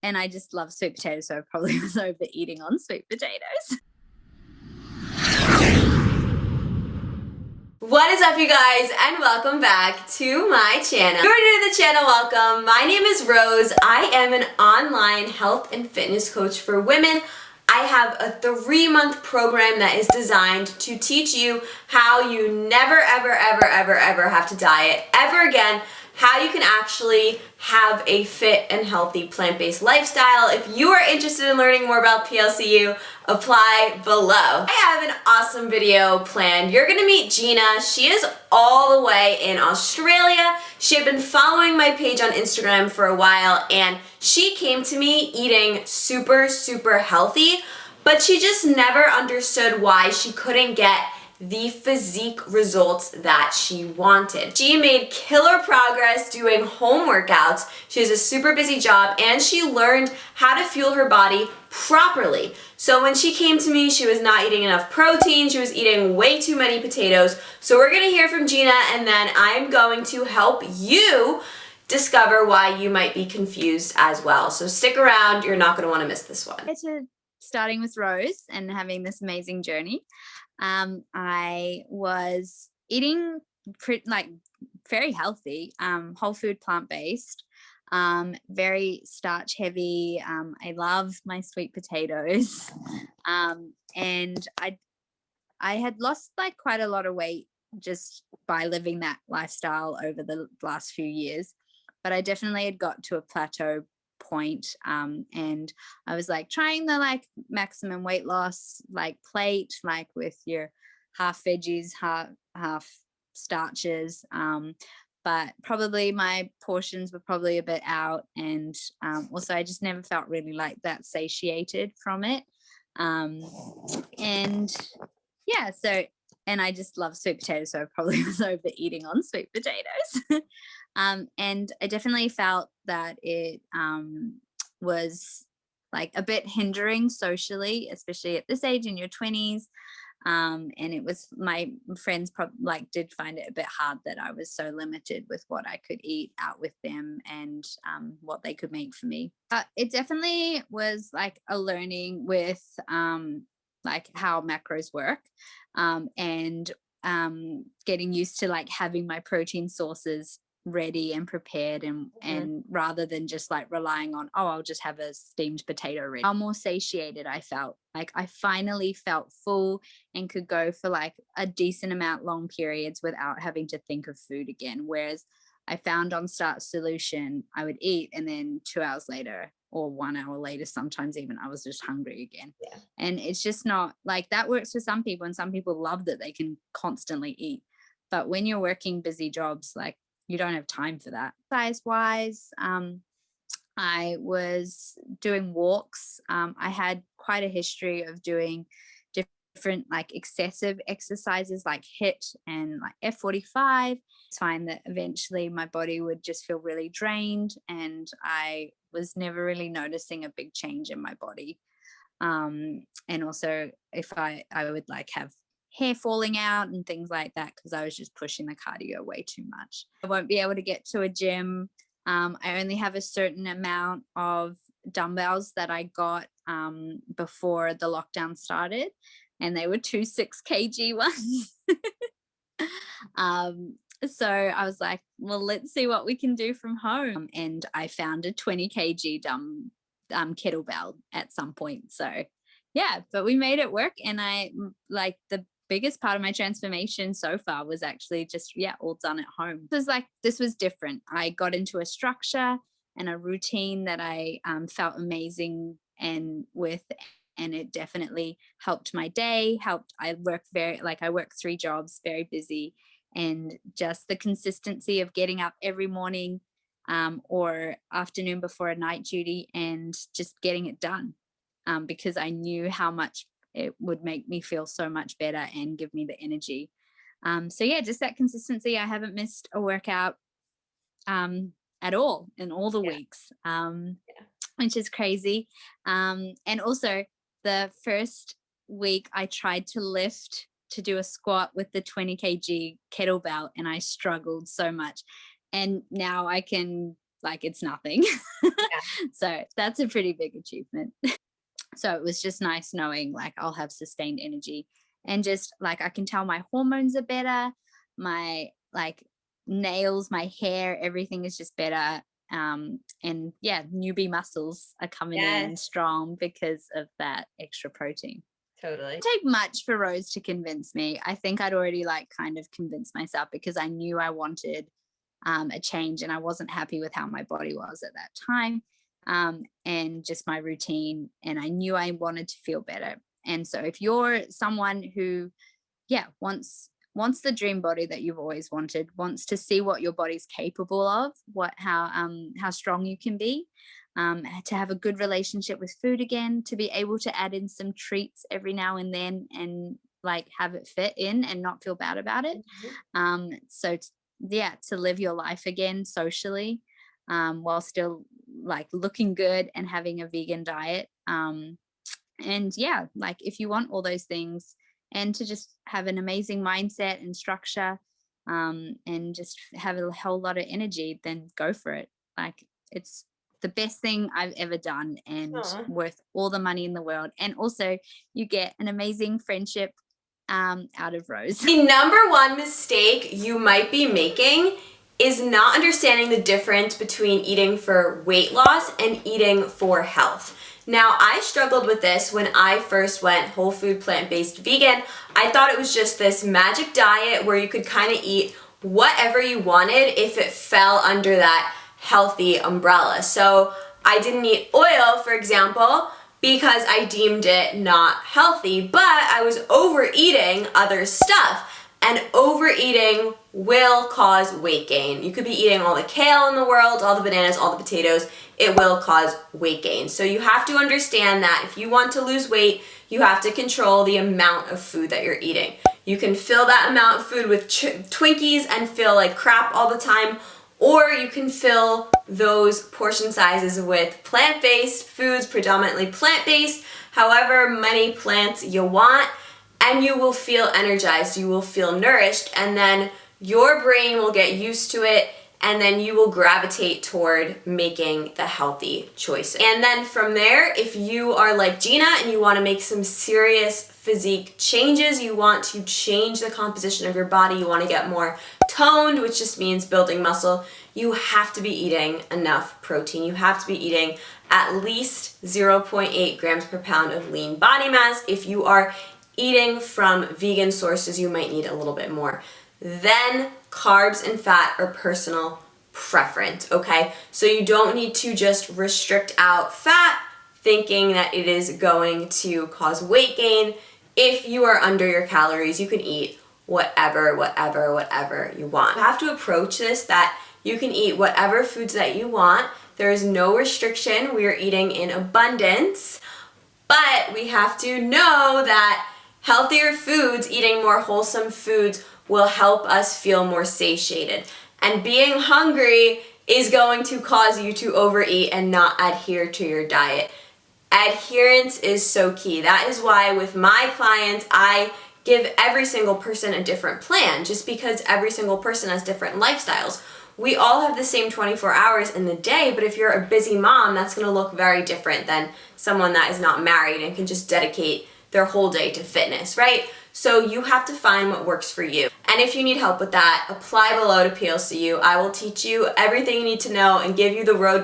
and I just love sweet potatoes, so I probably was overeating on sweet potatoes. What is up, you guys, and welcome back to my channel. If you're new to the channel, welcome. My name is Rose. I am an online health and fitness coach for women. I have a 3-month program that is designed to teach you how you never, ever, ever, ever, ever have to diet ever again, how you can actually have a fit and healthy plant-based lifestyle. If you are interested in learning more about PLCU, apply below. I have an awesome video planned. You're gonna meet Geena. She is all the way in Australia. She had been following my page on Instagram for a while, and she came to me eating super, super healthy, but she just never understood why she couldn't get the physique results that she wanted. She made killer progress doing home workouts. She has a super busy job, and she learned how to fuel her body properly. So when she came to me, she was not eating enough protein. She was eating way too many potatoes. So we're gonna hear from Geena, and then I'm going to help you discover why you might be confused as well. So stick around, you're not gonna wanna miss this one. To starting with Rose and having this amazing journey. I was eating very healthy, whole food, plant-based, very starch heavy. I love my sweet potatoes. And I had lost quite a lot of weight just by living that lifestyle over the last few years, but I definitely had got to a plateau point, and I was trying the maximum weight loss plate, with your half veggies, half starches, but probably my portions were probably a bit out, and also I just never felt really that satiated from it, and yeah, so, and I just love sweet potatoes, so I probably was overeating on sweet potatoes. And I definitely felt that it was a bit hindering socially, especially at this age in your 20s. And it was, my friends probably did find it a bit hard that I was so limited with what I could eat out with them, and what they could make for me. It definitely was a learning with how macros work, and getting used to having my protein sources ready and prepared, and rather than just relying on, oh, I'll just have a steamed potato ready. How more satiated I felt. I finally felt full and could go for a decent amount long periods without having to think of food again. Whereas I found on Start Solution, I would eat, and then 2 hours later or 1 hour later, sometimes even, I was just hungry again. Yeah. And it's just not that works for some people, and some people love that they can constantly eat. But when you're working busy jobs, you don't have time for that. Size wise, I was doing walks. I had quite a history of doing different excessive exercises like HIIT and F45. It's fine that eventually my body would just feel really drained, and I was never really noticing a big change in my body. And also if I would have hair falling out and things like that, because I was just pushing the cardio way too much. I won't be able to get to a gym. I only have a certain amount of dumbbells that I got before the lockdown started, and they were 2 6 kg ones. So I was well, let's see what we can do from home. And I found a 20 kg kettlebell at some point. So yeah, but we made it work. And I the biggest part of my transformation so far was actually just, all done at home. This was different. I got into a structure and a routine that I felt amazing and it definitely helped my day, I work 3 jobs, very busy, and just the consistency of getting up every morning or afternoon before a night duty and just getting it done, because I knew how much it would make me feel so much better and give me the energy. So yeah, just that consistency. I haven't missed a workout at all in all the weeks, which is crazy. And also the first week I tried to do a squat with the 20 kg kettlebell, and I struggled so much. And now I can, it's nothing. So that's a pretty big achievement. So it was just nice knowing like I'll have sustained energy, and just like I can tell my hormones are better, my like nails, my hair, everything is just better. And yeah, newbie muscles are coming in Yes, strong because of that extra protein. totally. It didn't take much for Rose to convince me. I think I'd already like kind of convinced myself, because I knew I wanted a change, and I wasn't happy with how my body was at that time, and just my routine. And I knew I wanted to feel better. And so if you're someone who, yeah, wants the dream body that you've always wanted, wants to see what your body's capable of, how strong you can be, to have a good relationship with food again, to be able to add in some treats every now and then, and like have it fit in and not feel bad about it. Yeah, to live your life again socially, while still like looking good and having a vegan diet. And yeah, like if you want all those things, and to just have an amazing mindset and structure, and just have a whole lot of energy, then go for it. Like it's the best thing I've ever done, and Aw. worth all the money in the world. And also you get an amazing friendship out of Rose. The number one mistake you might be making is not understanding the difference between eating for weight loss and eating for health. Now, I struggled with this when I first went whole food, plant-based vegan. I thought it was just this magic diet where you could kind of eat whatever you wanted if it fell under that healthy umbrella. So I didn't eat oil, for example, because I deemed it not healthy, but I was overeating other stuff. And overeating will cause weight gain. You could be eating all the kale in the world, all the bananas, all the potatoes. It will cause weight gain. So you have to understand that if you want to lose weight, you have to control the amount of food that you're eating. You can fill that amount of food with Twinkies and feel like crap all the time, or you can fill those portion sizes with plant-based foods, predominantly plant-based, however many plants you want, and you will feel energized, you will feel nourished, and then your brain will get used to it, and then you will gravitate toward making the healthy choices. And then from there, if you are like Geena and you want to make some serious physique changes, you want to change the composition of your body, you want to get more toned, which just means building muscle, you have to be eating enough protein. You have to be eating at least 0.8 grams per pound of lean body mass. If you are eating from vegan sources, you might need a little bit more. Then carbs and fat are personal preference, okay? So you don't need to just restrict out fat thinking that it is going to cause weight gain. If you are under your calories, you can eat whatever you want. You have to approach this that you can eat whatever foods that you want. There is no restriction. We are eating in abundance, but we have to know that healthier foods, eating more wholesome foods, will help us feel more satiated. And being hungry is going to cause you to overeat and not adhere to your diet. Adherence is so key. That is why with my clients, I give every single person a different plan, just because every single person has different lifestyles. We all have the same 24 hours in the day, but if you're a busy mom, that's going to look very different than someone that is not married and can just dedicate their whole day to fitness, right? So you have to find what works for you. And if you need help with that, apply below to PLCU. I will teach you everything you need to know and give you the road